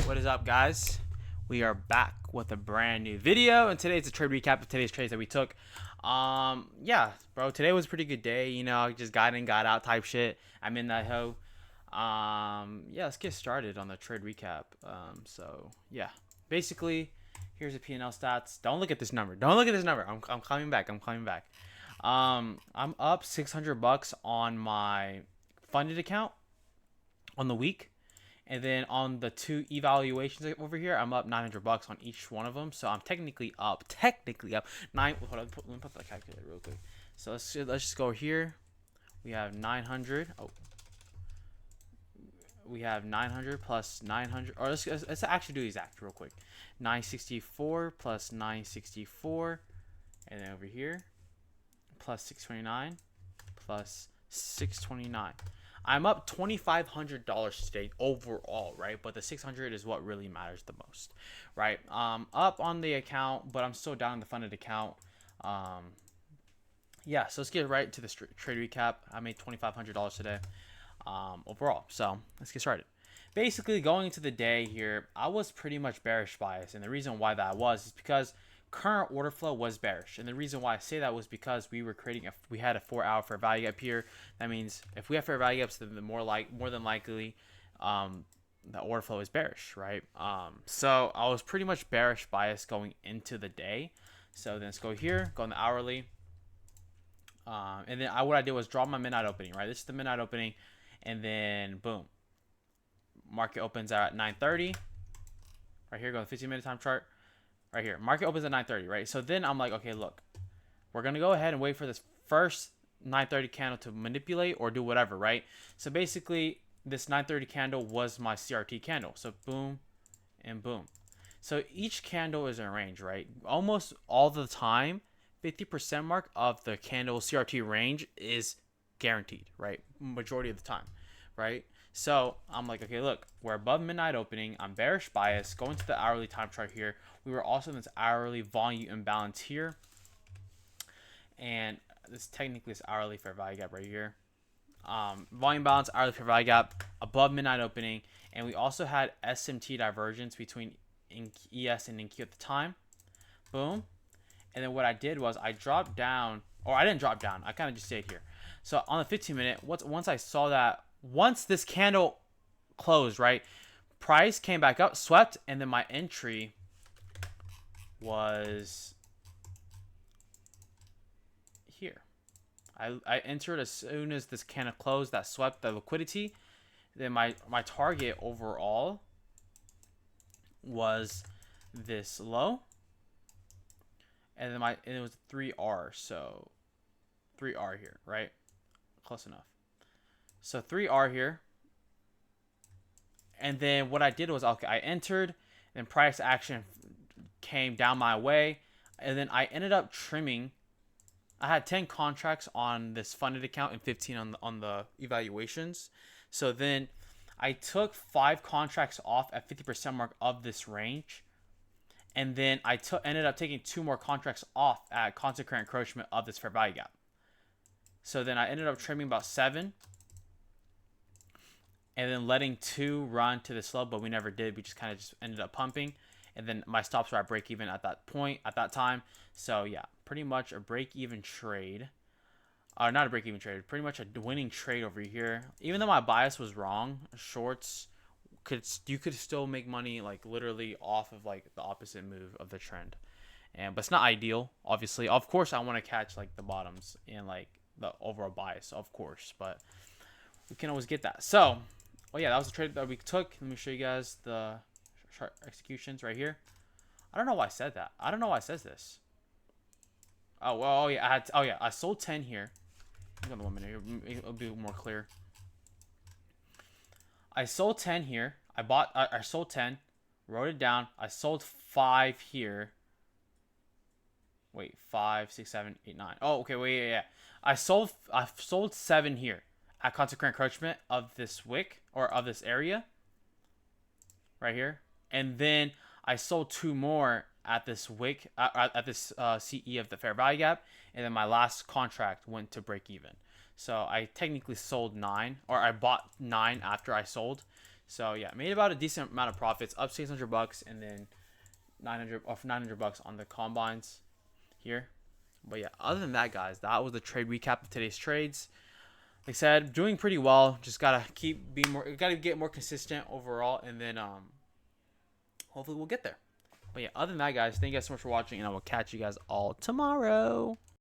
What is up, guys? We are back with a brand new video, and today it's a trade recap of today's trades that we took. Yeah, bro, today was a pretty good day. Just got in, got out type shit. I'm in that hoe. Yeah, let's get started on the trade recap. Yeah, basically, here's the P&L stats. Don't look at this number. Don't look at this number. I'm coming back. I'm coming back. I'm up $600 on my funded account on the week. And then on the two evaluations over here, I'm up $900 on each one of them. So I'm technically up. Nine. Hold on, let me put that calculator real quick. So let's just go here. We have 900. Oh, we have 900 plus 900. Or let's actually do exact real quick. 964 plus 964, and then over here plus 629 plus 629. I'm up $2,500 today overall, right? But the 600 is what really matters the most, right? Up on the account, but I'm still down in the funded account. Yeah, so let's get right to the trade recap. I made $2,500 today overall. So let's get started. Basically, going into the day here, I was pretty much bearish bias, and the reason why that was is because current order flow was bearish, and the reason why I say that was because we had a 4-hour fair value gap here. That means if we have fair value gaps, then more than likely, the order flow is bearish, right? So I was pretty much bearish bias going into the day. So then let's go here, go on the hourly, and then what I did was draw my midnight opening, right? This is the midnight opening, and then boom, market opens at 9:30. Right here, go the 15-minute time chart. Right here, market opens at 9:30, right? So then I'm like, okay, look, we're gonna go ahead and wait for this first 9:30 candle to manipulate or do whatever, right? So basically, this 9:30 candle was my CRT candle. So boom, and boom. So each candle is in range, right? Almost all the time, 50% mark of the candle CRT range is guaranteed, right? Majority of the time, right? So I'm like, okay, look, we're above midnight opening. I'm bearish bias. Going to the hourly time chart here. We were also in this hourly volume imbalance here. And this technically is hourly fair value gap right here. Volume balance, hourly fair value gap, above midnight opening. And we also had SMT divergence between ES and NQ at the time. Boom. And then what I did was I dropped down, or I didn't drop down. I kind of just stayed here. So on the 15-minute, once I saw that, once this candle closed, right, price came back up, swept, and then my entry was here. I entered as soon as this candle closed, that swept the liquidity. Then my target overall was this low. And then it was 3R, so 3R here, right? Close enough. So 3R here. And then what I did was, okay, I entered, and price action came down my way, and then I ended up trimming. I had 10 contracts on this funded account and 15 on the evaluations. So then I took 5 contracts off at 50% mark of this range. And then I ended up taking 2 more contracts off at constant current encroachment of this fair value gap. So then I ended up trimming about 7. And then letting 2 run to this low, but we never did. We just kind of just ended up pumping. And then my stops were at break even at that point, at that time. So yeah, pretty much a break even trade. Not a break even trade, pretty much a winning trade over here. Even though my bias was wrong, shorts, you could still make money like literally off of like the opposite move of the trend. But it's not ideal, obviously. Of course I want to catch like the bottoms and like the overall bias, of course, but we can always get that. So yeah, that was the trade that we took. Let me show you guys the chart executions right here. I don't know why I said that. I don't know why it says this. Oh well, I sold 10 here. Hang on 1 minute here. It'll be more clear. I sold 10 here. I sold 10, wrote it down. I sold 5 here. Wait, 5, 6, 7, 8, 9. Oh, okay, wait, yeah. I've sold 7 here at constant current encroachment of this wick, or of this area. Right here. And then I sold 2 more at this wick, at this CE of the fair value gap. And then my last contract went to break even. So I technically sold 9, or I bought 9 after I sold. So yeah, made about a decent amount of profits, up 600 bucks, and then 900 bucks on the combines here. But yeah, other than that, guys, that was the trade recap of today's trades. Like I said, doing pretty well. Just gotta keep being more, gotta get more consistent overall, and then hopefully we'll get there. But yeah, other than that, guys, thank you guys so much for watching, and I will catch you guys all tomorrow.